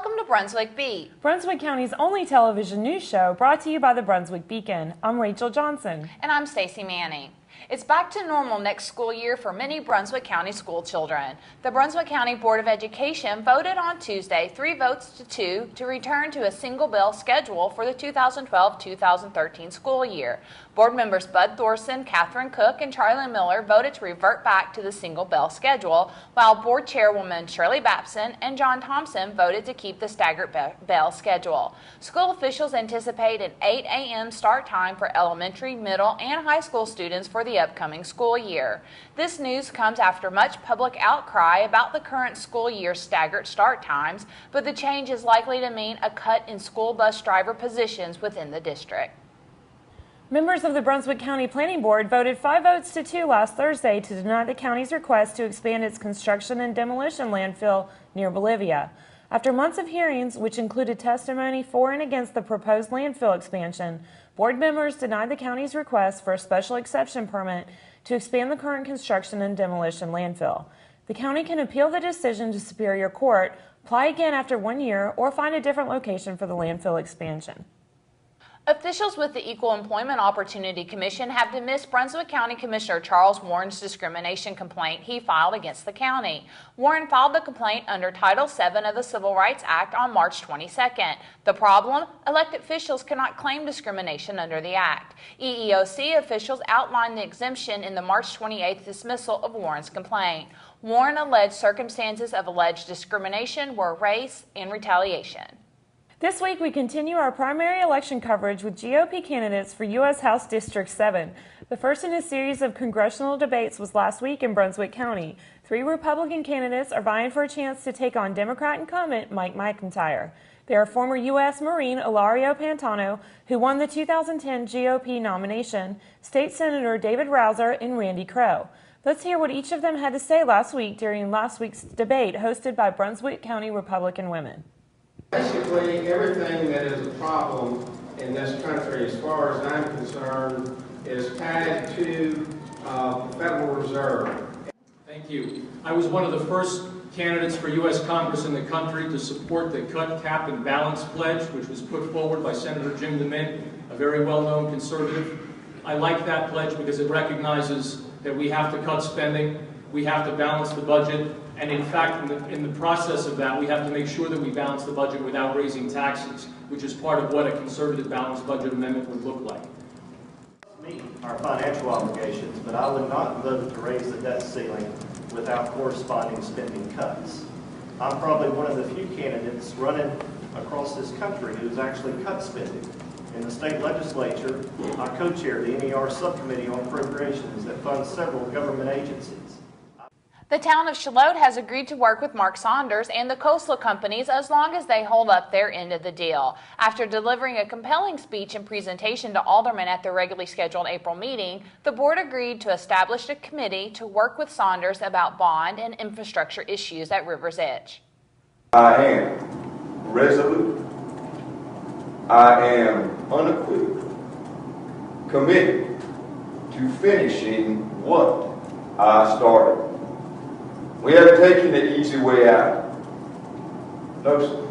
Welcome to Brunswick Beat, Brunswick County's only television news show, brought to you by the Brunswick Beacon. I'm Rachel Johnson. And I'm Stacy Manning. It's back to normal next school year for many Brunswick County school children. The Brunswick County Board of Education voted on Tuesday 3 votes to 2 to return to a single bell schedule for the 2012-2013 school year. Board members Bud Thorson, Catherine Cook, and Charlie Miller voted to revert back to the single bell schedule, while Board Chairwoman Shirley Babson and John Thompson voted to keep the staggered bell schedule. School officials anticipate an 8 a.m. start time for elementary, middle, and high school students for the upcoming school year. This news comes after much public outcry about the current school year's staggered start times, but the change is likely to mean a cut in school bus driver positions within the district. Members of the Brunswick County Planning Board voted 5 votes to 2 last Thursday to deny the county's request to expand its construction and demolition landfill near Bolivia. After months of hearings, which included testimony for and against the proposed landfill expansion, board members denied the county's request for a special exception permit to expand the current construction and demolition landfill. The county can appeal the decision to Superior Court, apply again after 1 year, or find a different location for the landfill expansion. Officials with the Equal Employment Opportunity Commission have dismissed Brunswick County Commissioner Charles Warren's discrimination complaint he filed against the county. Warren filed the complaint under Title VII of the Civil Rights Act on March 22nd. The problem? Elected officials cannot claim discrimination under the act. EEOC officials outlined the exemption in the March 28th dismissal of Warren's complaint. Warren alleged circumstances of alleged discrimination were race and retaliation. This week, we continue our primary election coverage with GOP candidates for U.S. House District 7. The first in a series of congressional debates was last week in Brunswick County. 3 Republican candidates are vying for a chance to take on Democrat incumbent Mike McIntyre. They are former U.S. Marine Ilario Pantano, who won the 2010 GOP nomination, State Senator David Rouser, and Randy Crow. Let's hear what each of them had to say last week during last week's debate hosted by Brunswick County Republican women. Basically, everything that is a problem in this country, as far as I'm concerned, is tied to the Federal Reserve. Thank you. I was one of the first candidates for U.S. Congress in the country to support the Cut, Cap, and Balance pledge, which was put forward by Senator Jim DeMint, a very well-known conservative. I like that pledge because it recognizes that we have to cut spending, we have to balance the budget, and in fact, in the process of that, we have to make sure that we balance the budget without raising taxes, which is part of what a conservative balanced budget amendment would look like. Meet our financial obligations, but I would not vote to raise the debt ceiling without corresponding spending cuts. I'm probably one of the few candidates running across this country who's actually cut spending. In the state legislature, I co-chair the NER subcommittee on appropriations that funds several government agencies. The town of Charlotte has agreed to work with Mark Saunders and the coastal companies as long as they hold up their end of the deal. After delivering a compelling speech and presentation to aldermen at their regularly scheduled April meeting, the board agreed to establish a committee to work with Saunders about bond and infrastructure issues at River's Edge. I am resolute. I am unequivocal, committed to finishing what I started. We haven't taken the easy way out. No, sir.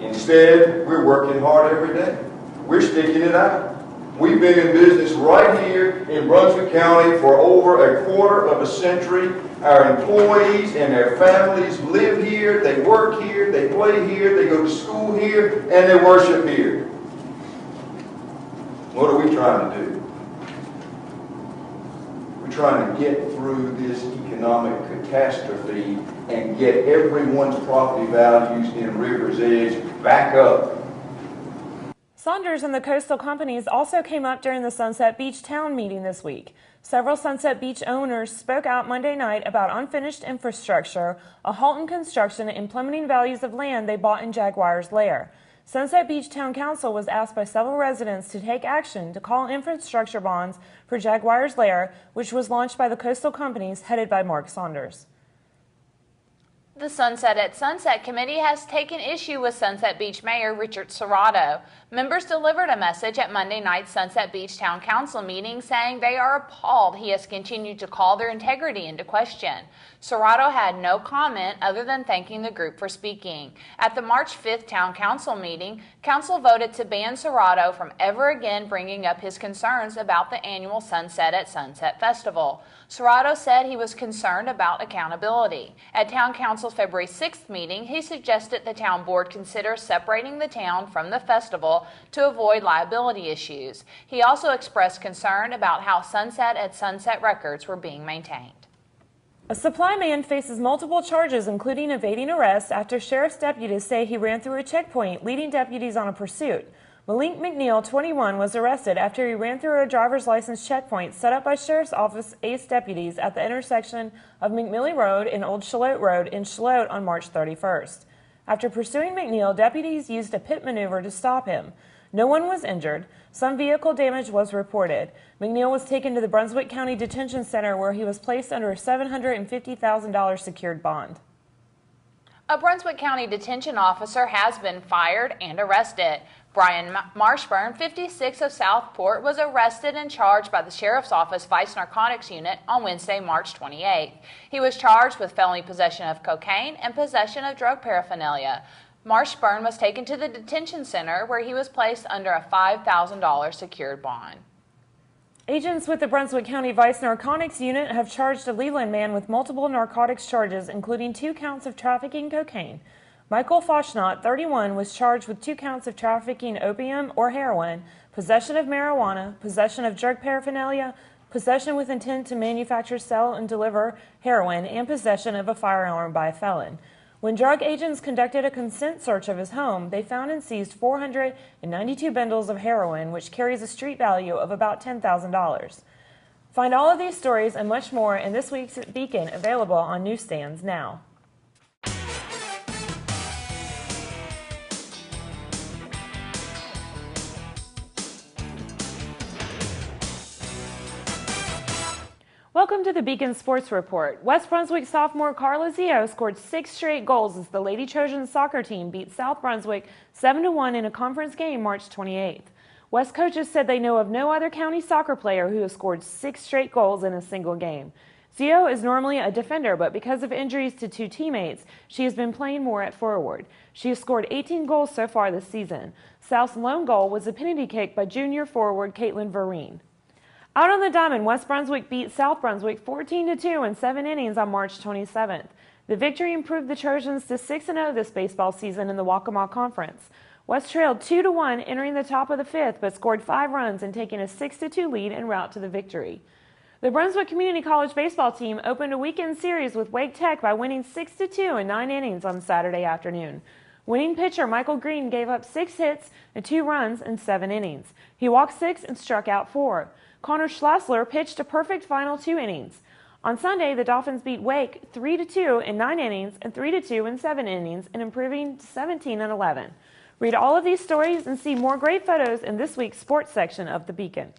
Instead, we're working hard every day. We're sticking it out. We've been in business right here in Brunswick County for over a quarter of a century. Our employees and their families live here, they work here, they play here, they go to school here, and they worship here. What are we trying to do? We're trying to get through this economic catastrophe and get everyone's property values in River's Edge back up. Saunders and the coastal companies also came up during the Sunset Beach town meeting this week. Several Sunset Beach owners spoke out Monday night about unfinished infrastructure, a halt in construction, and plummeting values of land they bought in Jaguar's Lair. Sunset Beach Town Council was asked by several residents to take action to call infrastructure bonds for Jaguar's Lair, which was launched by the coastal companies headed by Mark Saunders. The Sunset at Sunset Committee has taken issue with Sunset Beach Mayor Richard Serrato. Members delivered a message at Monday night's Sunset Beach Town Council meeting saying they are appalled he has continued to call their integrity into question. Serrato had no comment other than thanking the group for speaking. At the March 5th Town Council meeting, Council voted to ban Serrato from ever again bringing up his concerns about the annual Sunset at Sunset Festival. Serrato said he was concerned about accountability. At Town Council's February 6th meeting, he suggested the town board consider separating the town from the festival to avoid liability issues. He also expressed concern about how Sunset at Sunset records were being maintained. A supply man faces multiple charges, including evading arrest, after sheriff's deputies say he ran through a checkpoint, leading deputies on a pursuit. Malik McNeil, 21, was arrested after he ran through a driver's license checkpoint set up by Sheriff's Office ACE deputies at the intersection of McMillie Road and Old Shallotte Road in Shallotte on March 31st. After pursuing McNeil, deputies used a pit maneuver to stop him. No one was injured. Some vehicle damage was reported. McNeil was taken to the Brunswick County Detention Center where he was placed under a $750,000 secured bond. A Brunswick County detention officer has been fired and arrested. Brian Marshburn, 56 of Southport, was arrested and charged by the Sheriff's Office Vice Narcotics Unit on Wednesday, March 28th. He was charged with felony possession of cocaine and possession of drug paraphernalia. Marshburn was taken to the detention center where he was placed under a $5,000 secured bond. Agents with the Brunswick County Vice Narcotics Unit have charged a Leland man with multiple narcotics charges, including 2 counts of trafficking cocaine. Michael Foshnot, 31, was charged with 2 counts of trafficking opium or heroin, possession of marijuana, possession of drug paraphernalia, possession with intent to manufacture, sell, and deliver heroin, and possession of a firearm by a felon. When drug agents conducted a consent search of his home, they found and seized 492 bundles of heroin, which carries a street value of about $10,000. Find all of these stories and much more in this week's Beacon, available on newsstands now. Welcome to the Beacon Sports Report. West Brunswick sophomore Carla Zio scored 6 straight goals as the Lady Trojans soccer team beat South Brunswick 7-1 in a conference game March 28th. West coaches said they know of no other county soccer player who has scored 6 straight goals in a single game. Zio is normally a defender, but because of injuries to 2 teammates, she has been playing more at forward. She has scored 18 goals so far this season. South's lone goal was a penalty kick by junior forward Caitlin Vereen. Out on the diamond, West Brunswick beat South Brunswick 14-2 in 7 innings on March 27th. The victory improved the Trojans to 6-0 this baseball season in the Waccamaw Conference. West trailed 2-1 entering the top of the 5th, but scored 5 runs and taking a 6-2 lead en route to the victory. The Brunswick Community College baseball team opened a weekend series with Wake Tech by winning 6-2 in 9 innings on Saturday afternoon. Winning pitcher Michael Green gave up 6 hits and 2 runs in 7 innings. He walked 6 and struck out 4. Connor Schlossler pitched a perfect final 2 innings. On Sunday, the Dolphins beat Wake 3-2 in 9 innings and 3-2 in 7 innings, and improving to 17-11. Read all of these stories and see more great photos in this week's sports section of the Beacon.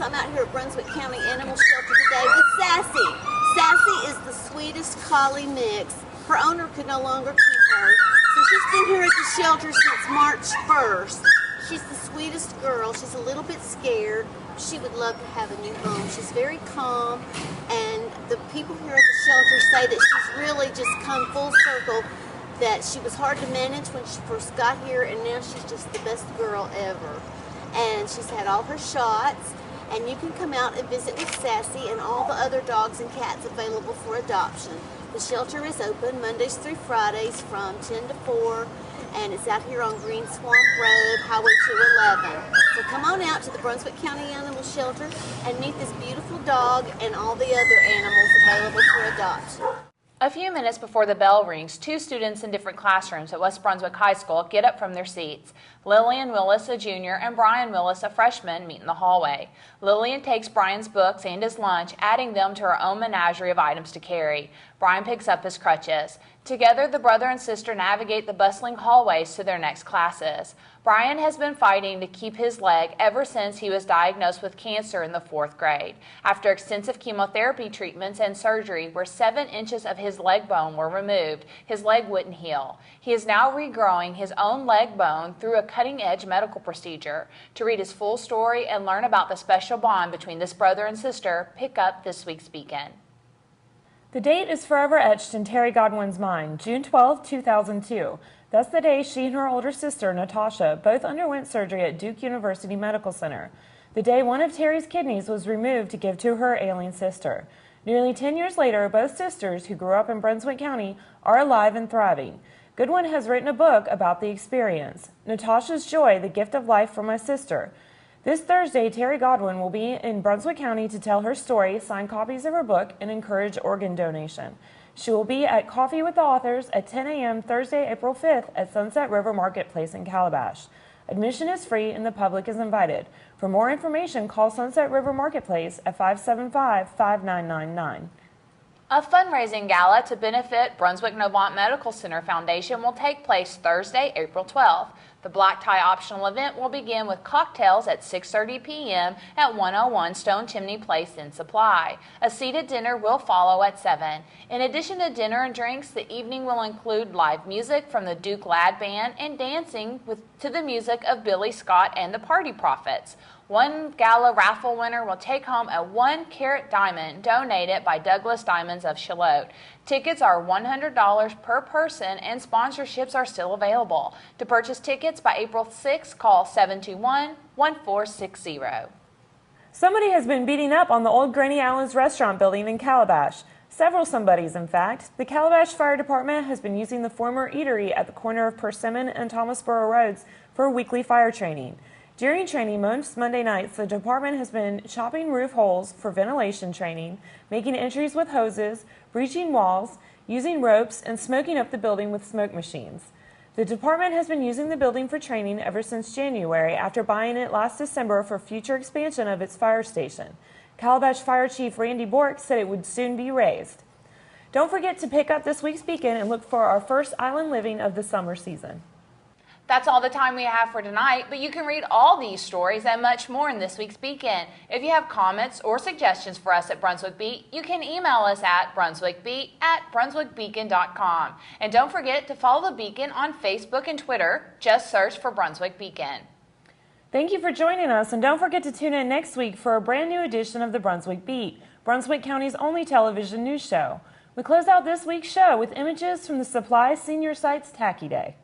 I'm out here at Brunswick County Animal Shelter today with Sassy. Sassy is the sweetest collie mix. Her owner could no longer keep her, so she's been here at the shelter since March 1st. She's the sweetest girl. She's a little bit scared. She would love to have a new home. She's very calm, and the people here at the shelter say that she's really just come full circle, that she was hard to manage when she first got here, and now she's just the best girl ever. and she's had all her shots. And you can come out and visit with Sassy and all the other dogs and cats available for adoption. The shelter is open Mondays through Fridays from 10 to 4, and it's out here on Green Swamp Road, Highway 211. So come on out to the Brunswick County Animal Shelter and meet this beautiful dog and all the other animals available for adoption. A few minutes before the bell rings, two students in different classrooms at West Brunswick High School get up from their seats. Lillian Willis, a junior, and Brian Willis, a freshman, meet in the hallway. Lillian takes Brian's books and his lunch, adding them to her own menagerie of items to carry. Brian picks up his crutches. Together, the brother and sister navigate the bustling hallways to their next classes. Brian has been fighting to keep his leg ever since he was diagnosed with cancer in the 4th grade. After extensive chemotherapy treatments and surgery where 7 inches of his leg bone were removed, his leg wouldn't heal. He is now regrowing his own leg bone through a cutting-edge medical procedure. To read his full story and learn about the special bond between this brother and sister, pick up this week's Beacon. The date is forever etched in Terry Godwin's mind, June 12, 2002. That's the day she and her older sister, Natasha, both underwent surgery at Duke University Medical Center. The day one of Terry's kidneys was removed to give to her ailing sister. Nearly 10 years later, both sisters, who grew up in Brunswick County, are alive and thriving. Goodwin has written a book about the experience, Natasha's Joy, the Gift of Life for My Sister. This Thursday, Terry Godwin will be in Brunswick County to tell her story, sign copies of her book, and encourage organ donation. She will be at Coffee with the Authors at 10 a.m. Thursday, April 5th at Sunset River Marketplace in Calabash. Admission is free and the public is invited. For more information, call Sunset River Marketplace at 575-5999. A fundraising gala to benefit Brunswick Novant Medical Center Foundation will take place Thursday, April 12th. The black tie optional event will begin with cocktails at 6:30 p.m. at 101 Stone Chimney Place in Supply. A seated dinner will follow at 7. In addition to dinner and drinks, the evening will include live music from the Duke Ladd Band and dancing to the music of Billy Scott and the Party Prophets. One gala raffle winner will take home a 1-carat diamond donated by Douglas Diamonds of Shallotte. Tickets are $100 per person and sponsorships are still available. To purchase tickets by April 6, call 721-1460. Somebody has been beating up on the old Granny Allen's restaurant building in Calabash. Several somebodies, in fact. The Calabash Fire Department has been using the former eatery at the corner of Persimmon and Thomasboro Roads for weekly fire training. During training most Monday nights, the department has been chopping roof holes for ventilation training, making entries with hoses, breaching walls, using ropes, and smoking up the building with smoke machines. The department has been using the building for training ever since January after buying it last December for future expansion of its fire station. Calabash Fire Chief Randy Bork said it would soon be raised. Don't forget to pick up this week's Beacon and look for our first island living of the summer season. That's all the time we have for tonight, but you can read all these stories and much more in this week's Beacon. If you have comments or suggestions for us at Brunswick Beat, you can email us at brunswickbeat@brunswickbeacon.com. And don't forget to follow the Beacon on Facebook and Twitter. Just search for Brunswick Beacon. Thank you for joining us, and don't forget to tune in next week for a brand new edition of the Brunswick Beat, Brunswick County's only television news show. We close out this week's show with images from the Supply Senior Site's Tacky Day.